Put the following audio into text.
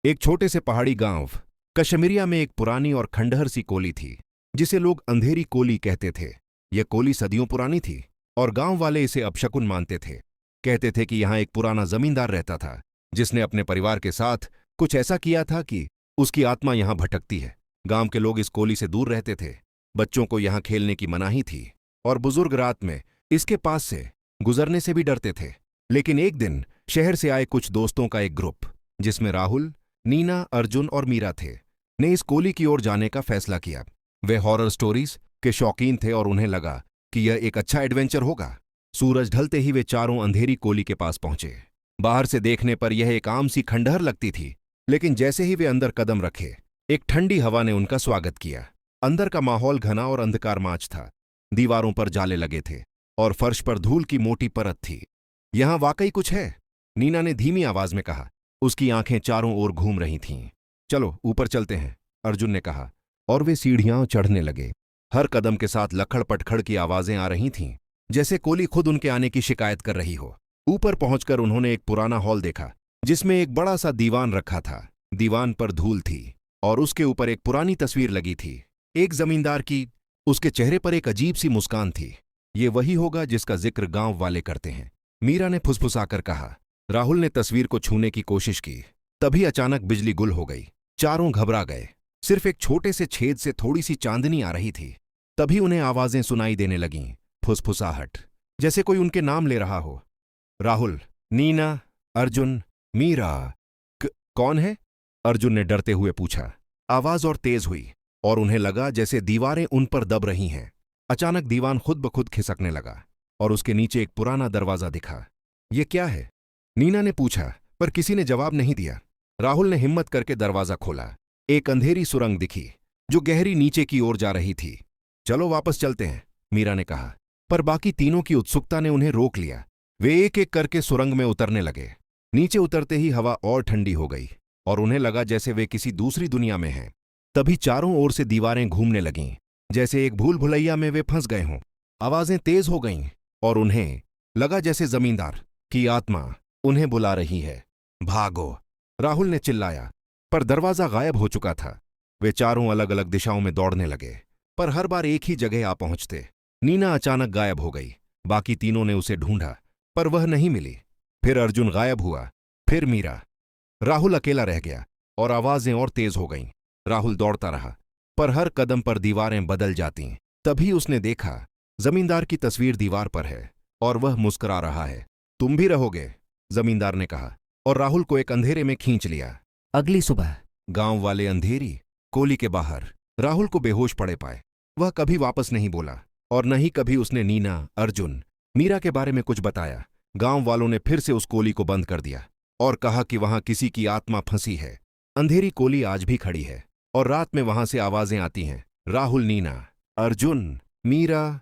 एक छोटे से पहाड़ी गांव कश्मीरिया में एक पुरानी और खंडहर सी कोली थी, जिसे लोग अंधेरी कोली कहते थे। यह कोली सदियों पुरानी थी और गांव वाले इसे अपशकुन मानते थे। कहते थे कि यहां एक पुराना जमींदार रहता था, जिसने अपने परिवार के साथ कुछ ऐसा किया था कि उसकी आत्मा यहां भटकती है। गांव के लोग इस कोली से दूर रहते थे। बच्चों को यहां खेलने की मनाही थी और बुजुर्ग रात में इसके पास से गुजरने से भी डरते थे। लेकिन एक दिन शहर से आए कुछ दोस्तों का एक ग्रुप, जिसमें राहुल, नीना, अर्जुन और मीरा थे, ने इस कोली की ओर जाने का फैसला किया। वे हॉरर स्टोरीज के शौकीन थे और उन्हें लगा कि यह एक अच्छा एडवेंचर होगा। सूरज ढलते ही वे चारों अंधेरी कोली के पास पहुंचे। बाहर से देखने पर यह एक आम सी खंडहर लगती थी, लेकिन जैसे ही वे अंदर कदम रखे, एक ठंडी हवा ने उनका स्वागत किया। अंदर का माहौल घना और अंधकारमाच था। दीवारों पर जाले लगे थे और फर्श पर धूल की मोटी परत थी। यहां वाकई कुछ है, नीना ने धीमी आवाज में कहा। उसकी आंखें चारों ओर घूम रही थीं। चलो ऊपर चलते हैं, अर्जुन ने कहा, और वे सीढ़ियां चढ़ने लगे। हर कदम के साथ लखड़ पटखड़ की आवाजें आ रही थीं, जैसे कोली खुद उनके आने की शिकायत कर रही हो। ऊपर पहुंचकर उन्होंने एक पुराना हॉल देखा, जिसमें एक बड़ा सा दीवान रखा था। दीवान पर धूल थी और उसके ऊपर एक पुरानी तस्वीर लगी थी, एक जमींदार की। उसके चेहरे पर एक अजीब सी मुस्कान थी। ये वही होगा जिसका जिक्र गांव वाले करते हैं, मीरा ने फुसफुसाकर कहा। राहुल ने तस्वीर को छूने की कोशिश की। तभी अचानक बिजली गुल हो गई। चारों घबरा गए। सिर्फ एक छोटे से छेद से थोड़ी सी चांदनी आ रही थी। तभी उन्हें आवाजें सुनाई देने लगीं, फुसफुसाहट, जैसे कोई उनके नाम ले रहा हो। राहुल, नीना, अर्जुन, मीरा। कौन है? अर्जुन ने डरते हुए पूछा। आवाज और तेज हुई और उन्हें लगा जैसे दीवारें उन पर दब रही हैं। अचानक दीवान खुद ब खुद खिसकने लगा और उसके नीचे एक पुराना दरवाजा दिखा। ये क्या है? नीना ने पूछा, पर किसी ने जवाब नहीं दिया। राहुल ने हिम्मत करके दरवाजा खोला। एक अंधेरी सुरंग दिखी, जो गहरी नीचे की ओर जा रही थी। चलो वापस चलते हैं, मीरा ने कहा। पर बाकी तीनों की उत्सुकता ने उन्हें रोक लिया। वे एक एक करके सुरंग में उतरने लगे। नीचे उतरते ही हवा और ठंडी हो गई और उन्हें लगा जैसे वे किसी दूसरी दुनिया में हैं। तभी चारों ओर से दीवारें घूमने लगीं, जैसे एक भूल भुलैया में वे फंस गए हों। आवाजें तेज हो गईं और उन्हें लगा जैसे जमींदार की आत्मा उन्हें बुला रही है। भागो, राहुल ने चिल्लाया, पर दरवाजा गायब हो चुका था। वे चारों अलग अलग दिशाओं में दौड़ने लगे, पर हर बार एक ही जगह आ पहुंचते। नीना अचानक गायब हो गई। बाकी तीनों ने उसे ढूंढा, पर वह नहीं मिली। फिर अर्जुन गायब हुआ, फिर मीरा। राहुल अकेला रह गया और आवाजें और तेज हो गईं। राहुल दौड़ता रहा, पर हर कदम पर दीवारें बदल जातीं। तभी उसने देखा, जमींदार की तस्वीर दीवार पर है और वह मुस्कुरा रहा है। तुम भी रहोगे, जमींदार ने कहा, और राहुल को एक अंधेरे में खींच लिया। अगली सुबह गांव वाले अंधेरी कोली के बाहर राहुल को बेहोश पड़े पाए। वह कभी वापस नहीं बोला और न ही कभी उसने नीना, अर्जुन, मीरा के बारे में कुछ बताया। गांव वालों ने फिर से उस कोली को बंद कर दिया और कहा कि वहां किसी की आत्मा फंसी है। अंधेरी कोली आज भी खड़ी है और रात में वहां से आवाजें आती हैं। राहुल, नीना, अर्जुन, मीरा